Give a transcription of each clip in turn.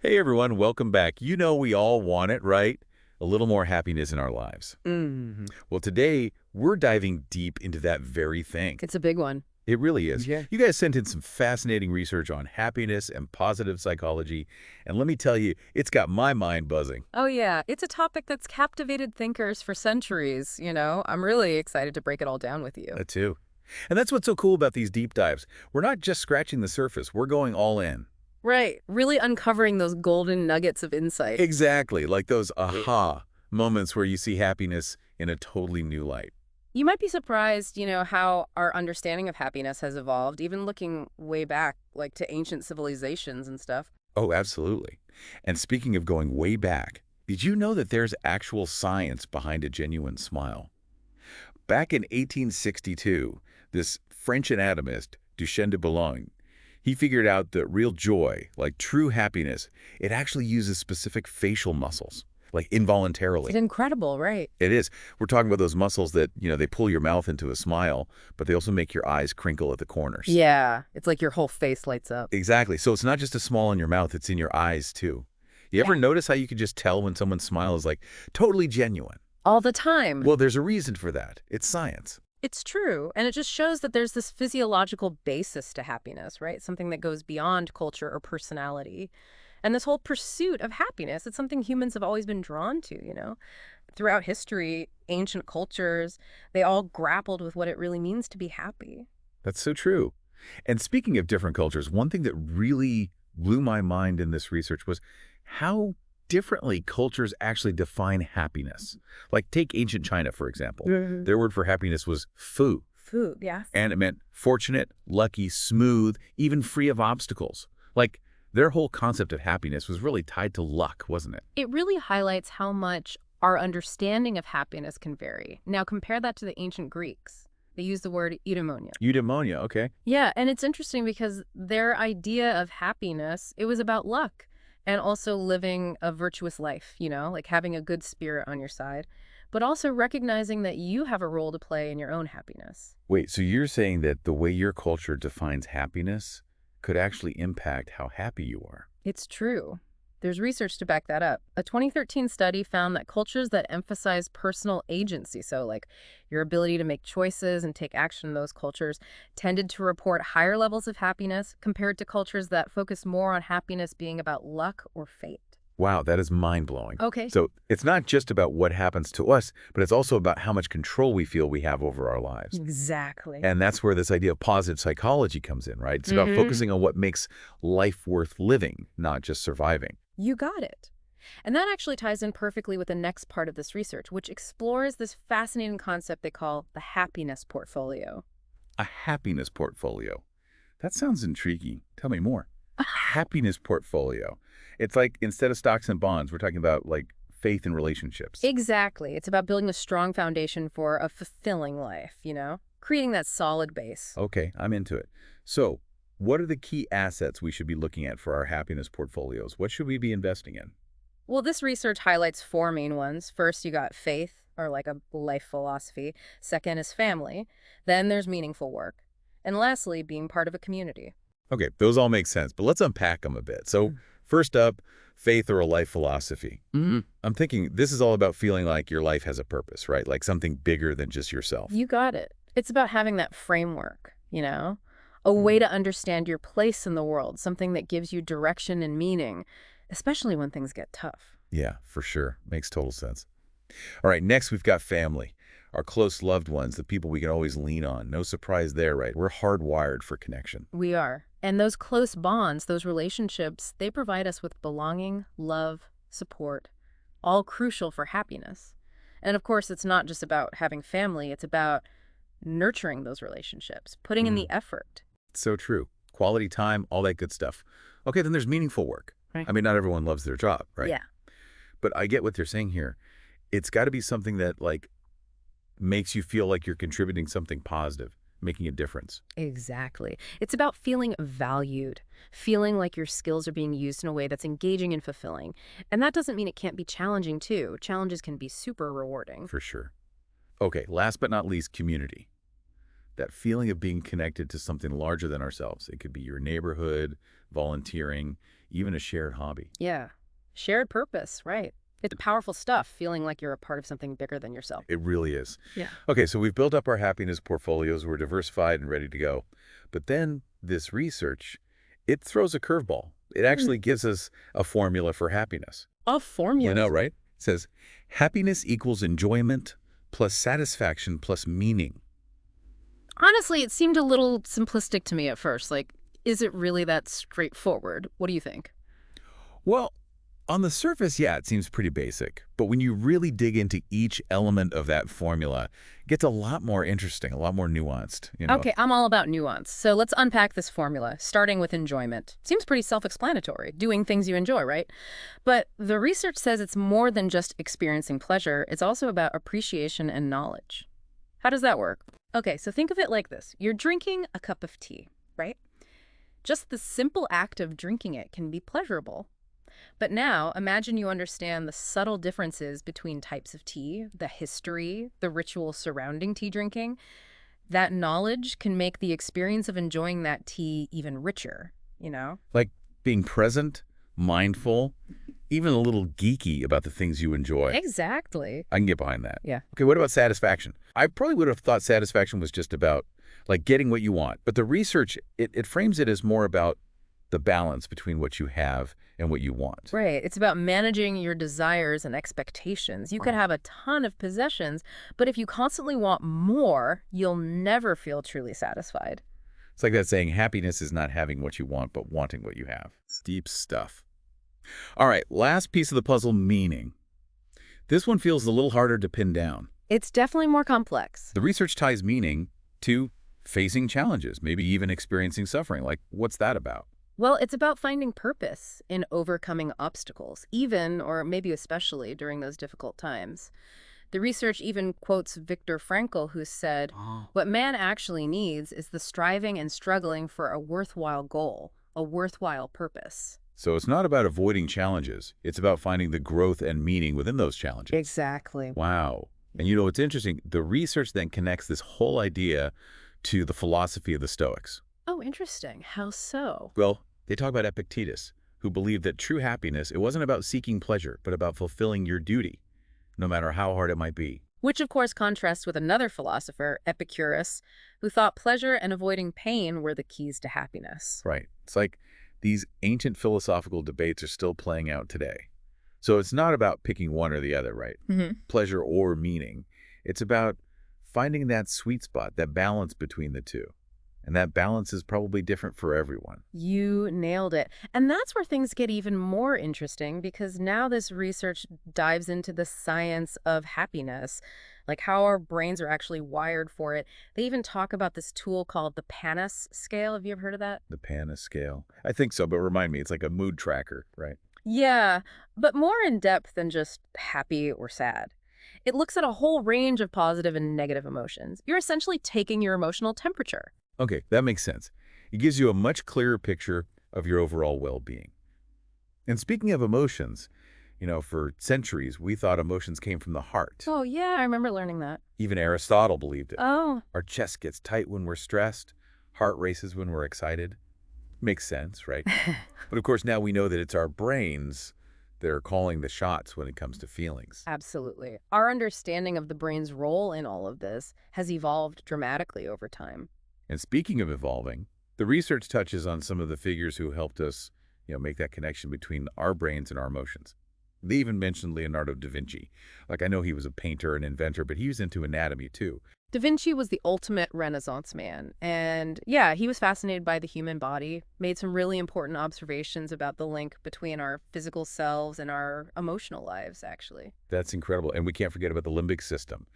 Hey everyone, welcome back. You know we all want it, right? A little more happiness in our lives. Mhm. Well, today we're diving deep into that very thing. It's a big one. It really is. Yeah. You guys sent in some fascinating research on happiness and positive psychology, and let me tell you, it's got my mind buzzing. Oh, yeah. It's a topic that's captivated thinkers for centuries. I'm really excited to break it all down with you. That too. And that's what's so cool about these deep dives. We're not just scratching the surface, we're going all in. Right. Really uncovering those golden nuggets of insight. Exactly, like those aha moments where you see happiness in a totally new light. You might be surprised, how our understanding of happiness has evolved, even looking way back, like to ancient civilizations and stuff. Oh, absolutely. And speaking of going way back, did you know that there's actual science behind a genuine smile? Back in 1862, this French anatomist, Duchenne de Boulogne, he figured out that real joy, like true happiness, it actually uses specific facial muscles, like It's involuntarily. incredible, right? It is. We're talking about those muscles that, they pull your mouth into a smile, but they also make your eyes crinkle at the corners. Yeah. It's like your whole face lights up. Exactly. So it's not just a smile in your mouth, it's in your eyes too. You Yeah. ever notice how you can just tell when someone's smile is like totally genuine? All the time. Well, there's a reason for that. It's science. It's true. And it just shows that there's this physiological basis to happiness, right? Something that goes beyond culture or personality. And this whole pursuit of happiness, it's something humans have always been drawn to. Throughout history, ancient cultures, they all grappled with what it really means to be happy. That's so true. And speaking of different cultures, one thing that really blew my mind in this research was how differently cultures actually define happiness. Like take ancient China, for example. Mhm. Their word for happiness was fu, Food, yes. and it meant fortunate, lucky, smooth, even free of obstacles. Like their whole concept of happiness was really tied to luck, wasn't it? It really highlights how much our understanding of happiness can vary. Now, compare that to the ancient Greeks. They use the word eudaimonia. Eudaimonia, okay. Yeah, and it's interesting because their idea of happiness, it was about luck and also living a virtuous life, like having a good spirit on your side, but also recognizing that you have a role to play in your own happiness. Wait, so you're saying that the way your culture defines happiness could actually impact how happy you are? It's true. There's research to back that up. A 2013 study found that cultures that emphasize personal agency, so like your ability to make choices and take action in those cultures, tended to report higher levels of happiness compared to cultures that focus more on happiness being about luck or fate. Wow, that is mind-blowing. Okay. So it's not just about what happens to us, but it's also about how much control we feel we have over our lives. Exactly. And that's where this idea of positive psychology comes in, right? It's about focusing on what makes life worth living, not just surviving. You got it. And that actually ties in perfectly with the next part of this research, which explores this fascinating concept they call the happiness portfolio. A happiness portfolio. That sounds intriguing. Tell me more. Happiness portfolio. It's like instead of stocks and bonds, we're talking about like faith and relationships. Exactly. It's about building a strong foundation for a fulfilling life, creating that solid base. Okay, I'm into it. So, what are the key assets we should be looking at for our happiness portfolios? What should we be investing in? Well, this research highlights four main ones. First, you got faith, or like a life philosophy. Second is family. Then there's meaningful work. And lastly, being part of a community. Okay, those all make sense, but let's unpack them a bit. So, first up, faith or a life philosophy. Mm-hmm. I'm thinking this is all about feeling like your life has a purpose, right? Like something bigger than just yourself. You got it. It's about having that framework, a way to understand your place in the world, something that gives you direction and meaning, especially when things get tough. Yeah, for sure. Makes total sense. All right, next we've got family. Our close loved ones, the people we can always lean on. No surprise there, right? We're hardwired for connection. We are. And those close bonds, those relationships, they provide us with belonging, love, support, all crucial for happiness. And of course, it's not just about having family, it's about nurturing those relationships, putting in the effort. So true. Quality time, all that good stuff. Okay, then there's meaningful work. Right. I mean, not everyone loves their job, right? Yeah. But I get what you're saying here. It's got to be something that like makes you feel like you're contributing something positive, making a difference. Exactly. It's about feeling valued, feeling like your skills are being used in a way that's engaging and fulfilling. And that doesn't mean it can't be challenging, too. Challenges can be super rewarding. For sure. Okay, last but not least, community. That feeling of being connected to something larger than ourselves. It could be your neighborhood, volunteering, even a shared hobby. Yeah. Shared purpose, right. It's powerful stuff, feeling like you're a part of something bigger than yourself. It really is. Yeah. Okay, so we've built up our happiness portfolios. We're diversified and ready to go. But then this research, it throws a curveball. It Mm. actually gives us a formula for happiness. A You formula. know, right? It says happiness equals enjoyment plus satisfaction plus meaning. Honestly, it seemed a little simplistic to me at first. Like, is it really that straightforward? What do you think? Well, on the surface, yeah, it seems pretty basic. But when you really dig into each element of that formula, it gets a lot more interesting, a lot more nuanced. Okay, I'm all about nuance. So let's unpack this formula, starting with enjoyment. Seems pretty self-explanatory, doing things you enjoy, right? But the research says it's more than just experiencing pleasure. It's also about appreciation and knowledge. How does that work? Okay, so think of it like this. You're drinking a cup of tea, right? Just the simple act of drinking it can be pleasurable. But now, imagine you understand the subtle differences between types of tea, the history, the ritual surrounding tea drinking. That knowledge can make the experience of enjoying that tea even richer, you know? Like being present, mindful, even a little geeky about the things you enjoy. Exactly. I can get behind that. Yeah. Okay, what about satisfaction? I probably would have thought satisfaction was just about like getting what you want. But the research, it frames it as more about the balance between what you have and what you want. Right. It's about managing your desires and expectations. You could have a ton of possessions, but if you constantly want more, you'll never feel truly satisfied. It's like that saying, happiness is not having what you want, but wanting what you have. Deep stuff. All right, last piece of the puzzle, meaning. This one feels a little harder to pin down. It's definitely more complex. The research ties meaning to facing challenges, maybe even experiencing suffering. Like, what's that about? Well, it's about finding purpose in overcoming obstacles, even or maybe especially during those difficult times. The research even quotes Viktor Frankl, who said, Oh. "What man actually needs is the striving and struggling for a worthwhile goal, a worthwhile purpose." So it's not about avoiding challenges. It's about finding the growth and meaning within those challenges. Exactly. Wow. And you know what's interesting? The research then connects this whole idea to the philosophy of the Stoics. Oh, interesting. How so? Well, they talk about Epictetus, who believed that true happiness, it wasn't about seeking pleasure, but about fulfilling your duty, no matter how hard it might be. Which, of course, contrasts with another philosopher, Epicurus, who thought pleasure and avoiding pain were the keys to happiness. Right. It's like these ancient philosophical debates are still playing out today. So it's not about picking one or the other, right? Pleasure or meaning. It's about finding that sweet spot, that balance between the two. And that balance is probably different for everyone. You nailed it. And that's where things get even more interesting because now this research dives into the science of happiness, like how our brains are actually wired for it. They even talk about this tool called the PANAS scale. Have you ever heard of that? The PANA scale. I think so, but remind me, it's like a mood tracker, right? Yeah, but more in depth than just happy or sad. It looks at a whole range of positive and negative emotions. You're essentially taking your emotional temperature. Okay, that makes sense. It gives you a much clearer picture of your overall well-being. And speaking of emotions, for centuries, we thought emotions came from the heart. Oh, yeah, I remember learning that. Even Aristotle believed it. Oh, Our chest gets tight when we're stressed, heart races when we're excited. Makes sense, right? But of course, now we know that it's our brains that are calling the shots when it comes to feelings. absolutely. Our understanding of the brain's role in all of this has evolved dramatically over time. And speaking of evolving, the research touches on some of the figures who helped us, make that connection between our brains and our emotions. They even mentioned Leonardo da Vinci. Like, I know he was a painter and inventor, but he was into anatomy too. Da Vinci was the ultimate Renaissance man. And yeah, he was fascinated by the human body, made some really important observations about the link between our physical selves and our emotional lives, actually. That's incredible. And we can't forget about the limbic system,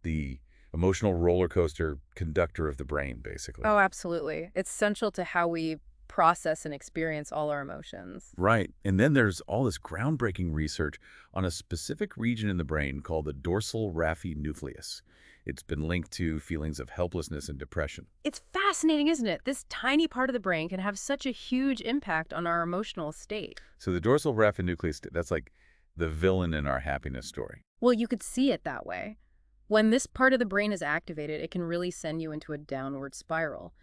the emotional roller coaster conductor of the brain, basically. Oh, absolutely. It's central to how we process and experience all our emotions. Right. And then there's all this groundbreaking research on a specific region in the brain called the dorsal raphe nucleus. It's been linked to feelings of helplessness and depression. It's fascinating, isn't it? This tiny part of the brain can have such a huge impact on our emotional state. So the dorsal raphe nucleus, that's like the villain in our happiness story. Well, you could see it that way. When this part of the brain is activated, it can really send you into a downward spiral.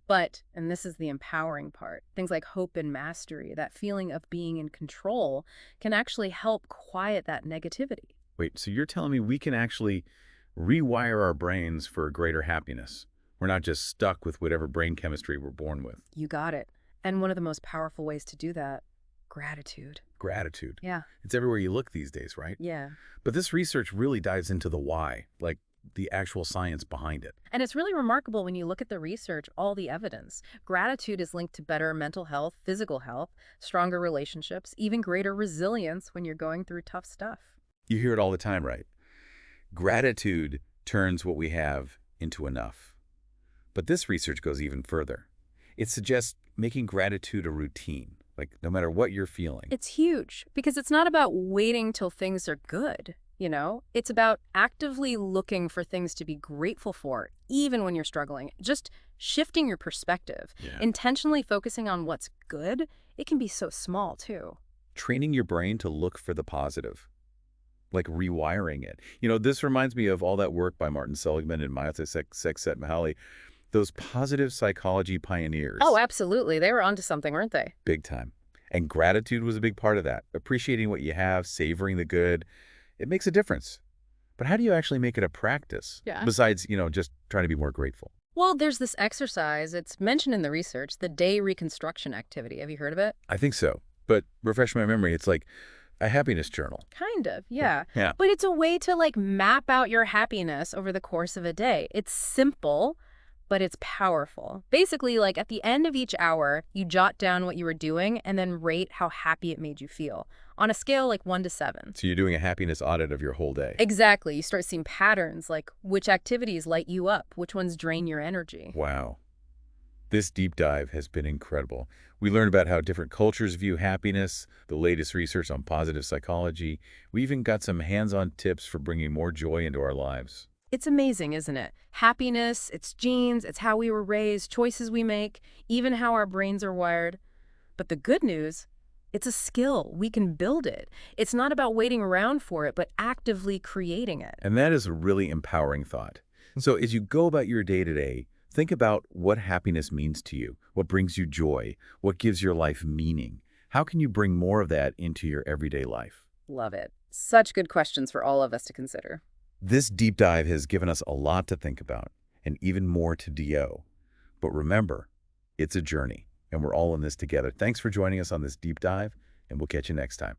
But, and this is the empowering part, things like hope and mastery, that feeling of being in control, can actually help quiet that negativity. Wait, so you're telling me we can actually rewire our brains for greater happiness? We're not just stuck with whatever brain chemistry we're born with. You got it. And one of the most powerful ways to do that, gratitude. Gratitude. Yeah. It's everywhere you look these days, right? Yeah. But this research really dives into the why, like the actual science behind it. And it's really remarkable when you look at the research, all the evidence. Gratitude is linked to better mental health, physical health, stronger relationships, even greater resilience when you're going through tough stuff. You hear it all the time, right? Gratitude turns what we have into enough. But this research goes even further. It suggests making gratitude a routine, like no matter what you're feeling. It's huge because it's not about waiting till things are good, It's about actively looking for things to be grateful for, even when you're struggling. Just shifting your perspective, Yeah. intentionally focusing on what's good. It can be so small, too. Training your brain to look for the positive, like rewiring it. This reminds me of all that work by Martin Seligman and Mayate Csikszentmihalyi, those positive psychology pioneers. Oh, absolutely. They were onto something, weren't they? Big time. And gratitude was a big part of that. Appreciating what you have, savoring the good, it makes a difference. But how do you actually make it a practice? Yeah. Besides, just trying to be more grateful. Well, there's this exercise. It's mentioned in the research, the day reconstruction activity. Have you heard of it? I think so. But refresh my memory, it's like a happiness journal. Kind of, yeah. Yeah. But it's a way to map out your happiness over the course of a day. It's simple, but it's powerful. Basically, at the end of each hour, you jot down what you were doing and then rate how happy it made you feel on a scale 1 to 7. So you're doing a happiness audit of your whole day. Exactly. You start seeing patterns like which activities light you up, which ones drain your energy. Wow. This deep dive has been incredible. We learned about how different cultures view happiness, the latest research on positive psychology. We even got some hands-on tips for bringing more joy into our lives. It's amazing, isn't it? Happiness, it's genes, it's how we were raised, choices we make, even how our brains are wired. But the good news, it's a skill. We can build it. It's not about waiting around for it, but actively creating it. And that is a really empowering thought. So as you go about your day-to-day, think about what happiness means to you, what brings you joy, what gives your life meaning. How can you bring more of that into your everyday life? Love it. Such good questions for all of us to consider. This deep dive has given us a lot to think about and even more to do. But remember, it's a journey, and we're all in this together. Thanks for joining us on this deep dive, and we'll catch you next time.